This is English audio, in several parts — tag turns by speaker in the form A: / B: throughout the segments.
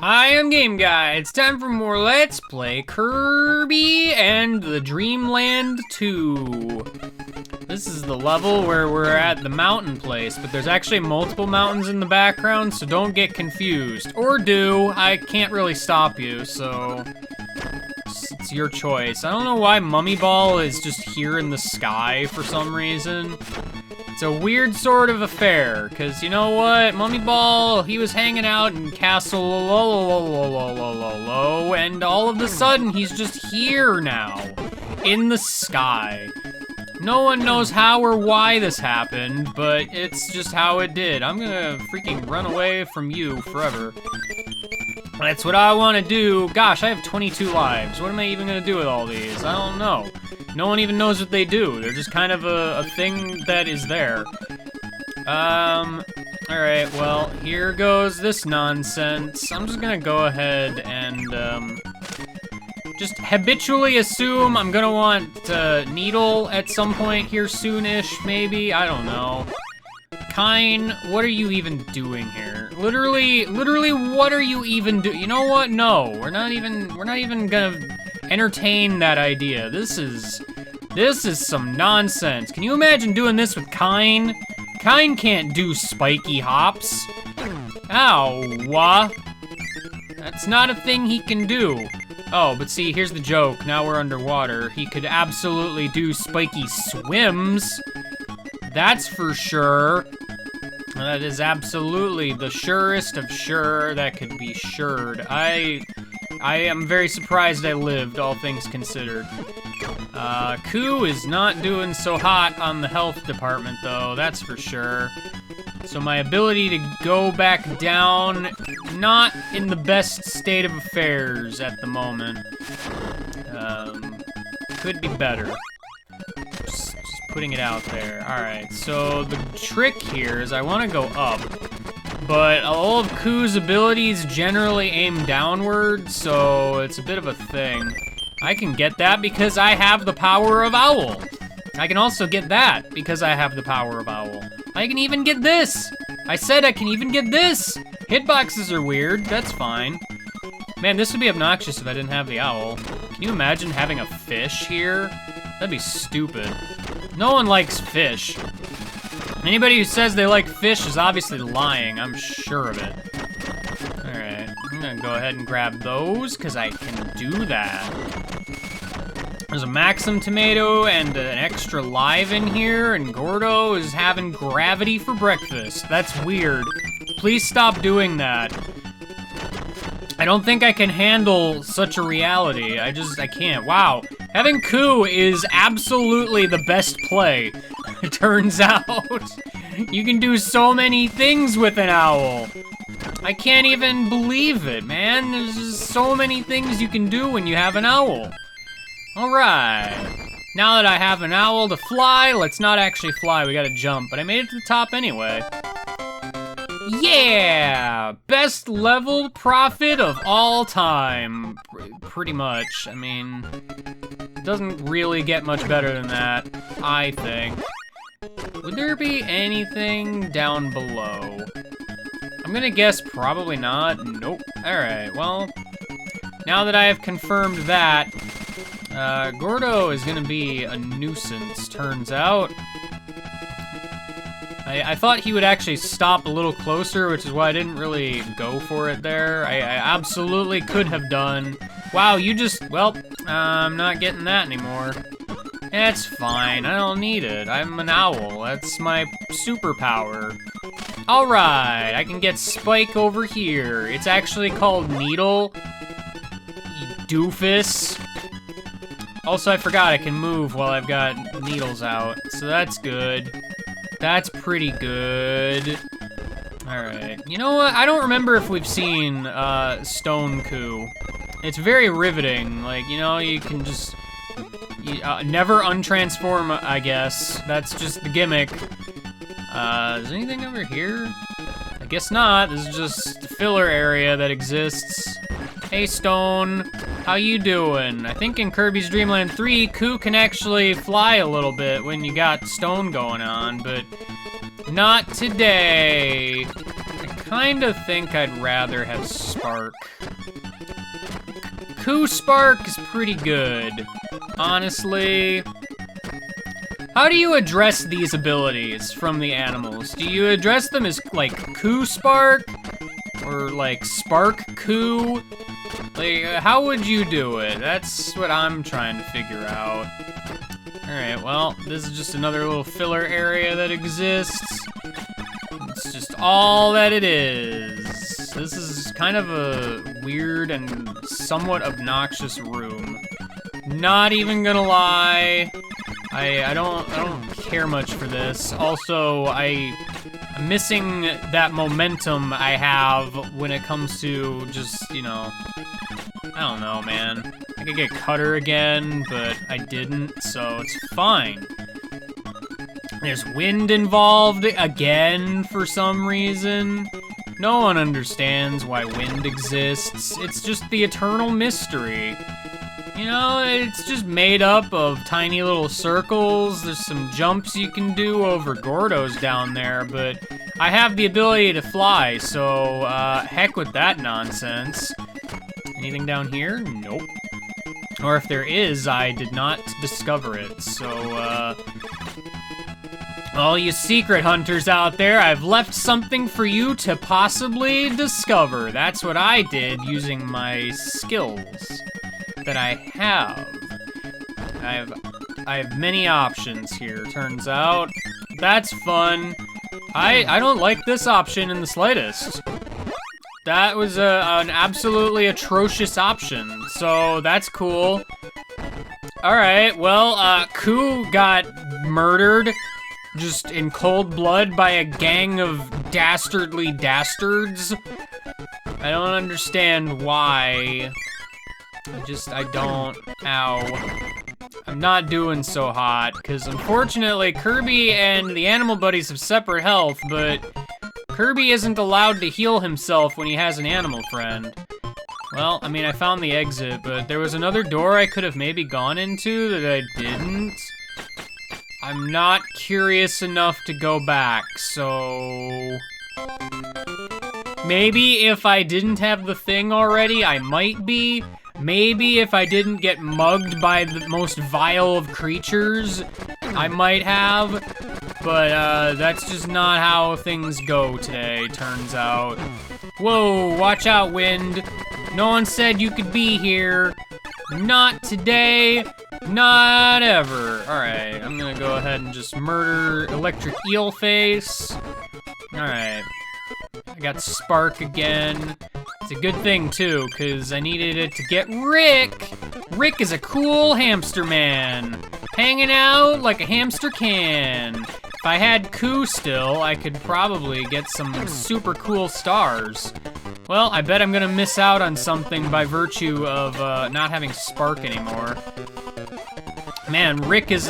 A: Hi, I'm Game Guy. It's time for more Let's Play Kirby and the Dreamland 2. This is the level where we're at the mountain place, but there's actually multiple mountains in the background, so don't get confused. Or do, I can't really stop you, so it's your choice. I don't know why Mummy Ball is just here in the sky for some reason. It's a weird sort of affair, because you know what? Mummy Ball, he was hanging out in Castle Lolo, and all of a sudden he's just here now, in the sky. No one knows how or why this happened, but it's just how it did. I'm gonna freaking run away from you forever. That's what I want to do. Gosh, I have 22 lives. What am I even gonna do with all these? I don't know. No one even knows what they do. They're just kind of a thing that is there. Alright, well, here goes this nonsense. I'm just gonna go ahead and, just habitually assume I'm gonna want Needle at some point here soonish, maybe? I don't know. Kine, what are you even doing here? Literally, what are you even doing? You know what? No, we're not even gonna entertain that idea. This is some nonsense. Can you imagine doing this with Kine? Kine can't do spiky hops. Ow, that's not a thing he can do. Oh, but see, here's the joke. Now we're underwater. He could absolutely do spiky swims. That's for sure. That is absolutely the surest of sure that could be sured. I am very surprised I lived, all things considered. Koo is not doing so hot on the health department, though, that's for sure. So my ability to go back down, not in the best state of affairs at the moment. Could be better. Just putting it out there. All right, so the trick here is I want to go up, but all of Koo's abilities generally aim downward, so it's a bit of a thing. I can get that because I have the power of Owl. I can also get that because I have the power of Owl. I can even get this. I said I can even get this. Hitboxes are weird, that's fine. Man, this would be obnoxious if I didn't have the Owl. Can you imagine having a fish here? That'd be stupid. No one likes fish. Anybody who says they like fish is obviously lying, I'm sure of it. All right, I'm gonna go ahead and grab those, because I can do that. There's a Maxim tomato and an extra live in here, and Gordo is having gravity for breakfast. That's weird. Please stop doing that. I don't think I can handle such a reality. I can't. Wow. Having Koo is absolutely the best play, it turns out. You can do so many things with an owl. I can't even believe it, man. There's just so many things you can do when you have an owl. All right. Now that I have an owl to fly, let's not actually fly, we gotta jump, but I made it to the top anyway. Yeah! Best level profit of all time. Pretty much. I mean, it doesn't really get much better than that, I think. Would there be anything down below? I'm gonna guess probably not. Nope. Alright, well, now that I have confirmed that, Gordo is gonna be a nuisance, turns out. I thought he would actually stop a little closer, which is why I didn't really go for it there. I absolutely could have done. Wow, you just, well, I'm not getting that anymore. It's fine, I don't need it. I'm an owl, that's my superpower. All right, I can get Spike over here. It's actually called Needle, you doofus. Also, I forgot I can move while I've got needles out, so that's good. That's pretty good. All right, you know what? I don't remember if we've seen Stone Koo. It's very riveting. Like, you know, you can just never untransform, I guess. That's just the gimmick. Is there anything over here? I guess not. This is just the filler area that exists. Hey, Stone. How you doing? I think in Kirby's Dream Land 3, Koo can actually fly a little bit when you got Stone going on, but not today. I kinda think I'd rather have Spark. Coo Spark is pretty good, honestly. How do you address these abilities from the animals? Do you address them as, like, Coo Spark? Or, like, Spark Coo? Like, how would you do it? That's what I'm trying to figure out. Alright, well, this is just another little filler area that exists. It's just all that it is. This is kind of a weird and somewhat obnoxious room. Not even gonna lie. I don't care much for this. Also, I'm missing that momentum I have when it comes to just, you know, I don't know, man. I could get Cutter again, but I didn't, so it's fine. There's wind involved again for some reason. No one understands why wind exists. It's just the eternal mystery. You know, it's just made up of tiny little circles. There's some jumps you can do over Gordos down there, but I have the ability to fly, so heck with that nonsense. Anything down here? Nope. Or if there is, I did not discover it, so all you secret hunters out there, I've left something for you to possibly discover. That's what I did using my skills that I have. I have many options here, turns out. That's fun. I don't like this option in the slightest. That was an absolutely atrocious option, so that's cool. Alright, well, Coo got murdered just in cold blood by a gang of dastardly dastards. I don't understand why. I don't. Ow. I'm not doing so hot, because unfortunately Kirby and the animal buddies have separate health, but Kirby isn't allowed to heal himself when he has an animal friend. Well, I mean, I found the exit, but there was another door I could have maybe gone into that I didn't. I'm not curious enough to go back, so maybe if I didn't have the thing already, I might be. Maybe if I didn't get mugged by the most vile of creatures, I might have. But that's just not how things go today, turns out. Whoa, watch out, wind. No one said you could be here. Not today, not ever. Alright, I'm gonna go ahead and just murder Electric Eel Face. Alright. I got Spark again. It's a good thing, too, because I needed it to get Rick. Rick is a cool hamster man, hanging out like a hamster can. If I had Coo still, I could probably get some super cool stars. Well, I bet I'm gonna miss out on something by virtue of not having Spark anymore. Man, Rick is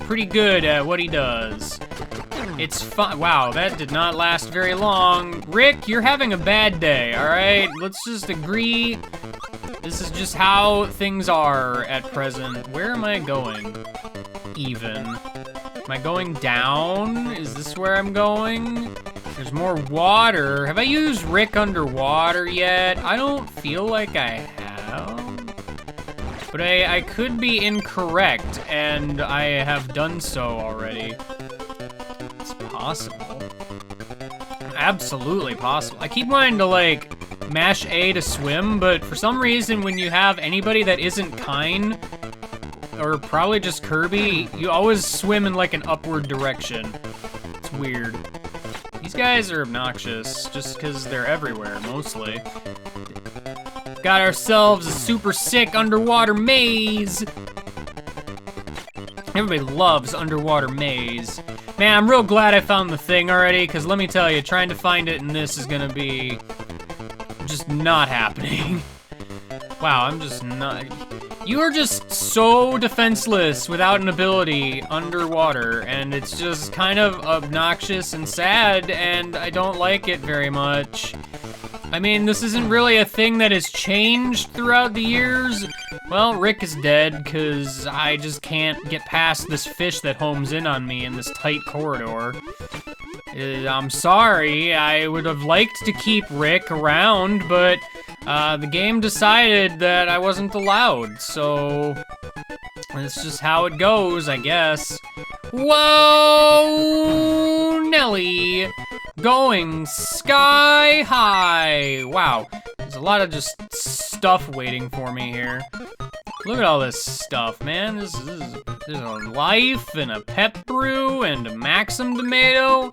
A: pretty good at what he does. It's fun. Wow, that did not last very long. Rick, you're having a bad day, all right? Let's just agree. This is just how things are at present. Where am I going? Even. Am I going down? Is this where I'm going? There's more water. Have I used Rick underwater yet? I don't feel like I have. But I could be incorrect, and I have done so already. It's possible. Absolutely possible. I keep wanting to, like, mash A to swim, but for some reason, when you have anybody that isn't kind, or probably just Kirby, you always swim in, like, an upward direction. It's weird. These guys are obnoxious, just because they're everywhere, mostly. Got ourselves a super sick underwater maze. Everybody loves underwater maze. Man, I'm real glad I found the thing already, because let me tell you, trying to find it in this is gonna be just not happening. Wow, I'm just not... You are just so defenseless without an ability underwater, and it's just kind of obnoxious and sad, and I don't like it very much. I mean, this isn't really a thing that has changed throughout the years. Well, Rick is dead, because I just can't get past this fish that homes in on me in this tight corridor. I'm sorry, I would have liked to keep Rick around, but the game decided that I wasn't allowed, so it's just how it goes, I guess. Whoa, Nelly, going sky high. Wow, there's a lot of just stuff waiting for me here. Look at all this stuff, man. There's a life and a pep brew and a Maxim tomato.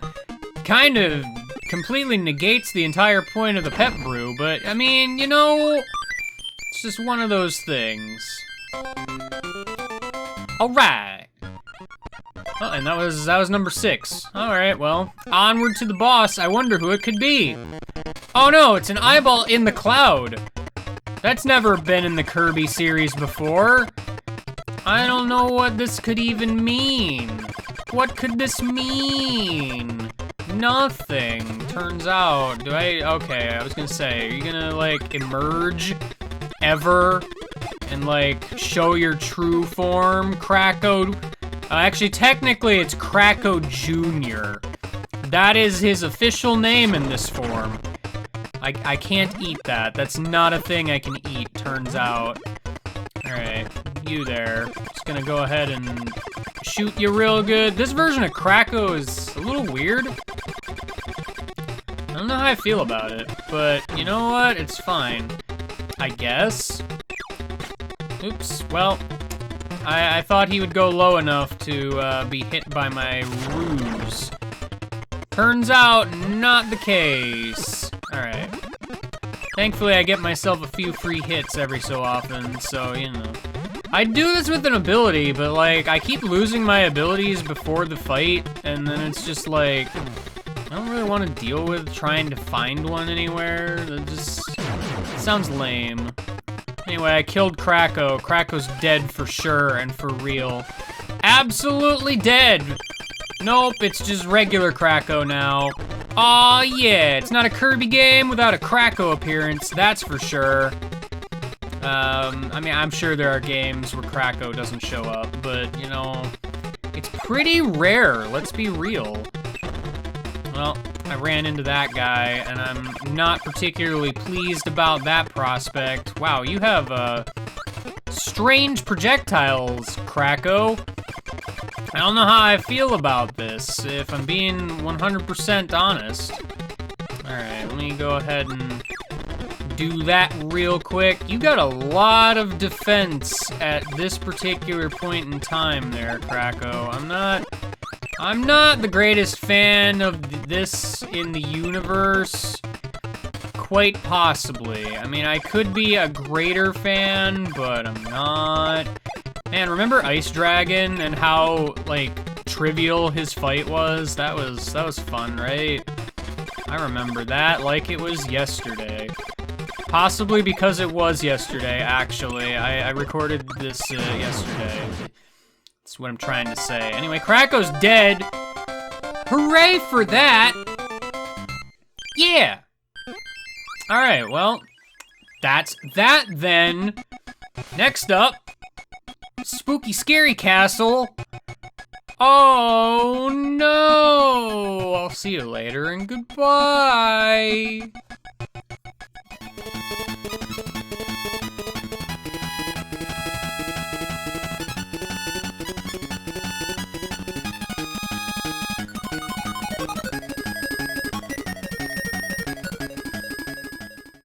A: Kind of completely negates the entire point of the pep brew, but I mean, you know, it's just one of those things. All right. Oh, and that was number 6. All right, well, onward to the boss. I wonder who it could be. Oh no, it's an eyeball in the cloud. That's never been in the Kirby series before. I don't know what this could even mean. What could this mean? Nothing, turns out. Okay, I was gonna say, are you gonna like emerge ever and like show your true form, Kracko? Actually, technically it's Kracko Jr. That is his official name in this form. I can't eat that. That's not a thing I can eat, turns out. Alright, you there. Just gonna go ahead and shoot you real good. This version of Kracko is a little weird. I don't know how I feel about it, but you know what? It's fine, I guess. Oops, well, I thought he would go low enough to be hit by my ruse. Turns out, not the case. Alright. Thankfully, I get myself a few free hits every so often, so, you know. I do this with an ability, but, like, I keep losing my abilities before the fight, and then it's just, like, I don't really want to deal with trying to find one anywhere. That just sounds lame. Anyway, I killed Kracko. Kracko's dead for sure and for real. Absolutely dead! Nope, it's just regular Kracko now. Aw, yeah, it's not a Kirby game without a Kracko appearance, that's for sure. I mean, I'm sure there are games where Kracko doesn't show up, but, you know, it's pretty rare, let's be real. Well, I ran into that guy, and I'm not particularly pleased about that prospect. Wow, you have, strange projectiles, Kracko. I don't know how I feel about this, if I'm being 100% honest. Alright, let me go ahead and do that real quick. You got a lot of defense at this particular point in time there, Kracko. I'm not the greatest fan of this in the universe. Quite possibly. I mean, I could be a greater fan, but I'm not. Man, remember Ice Dragon and how, like, trivial his fight was? That was fun, right? I remember that like it was yesterday. Possibly because it was yesterday, actually. I recorded this yesterday. That's what I'm trying to say. Anyway, Kracko's dead. Hooray for that! Yeah! Alright, well, that's that then. Next up, Spooky Scary Castle. Oh no! I'll see you later and goodbye.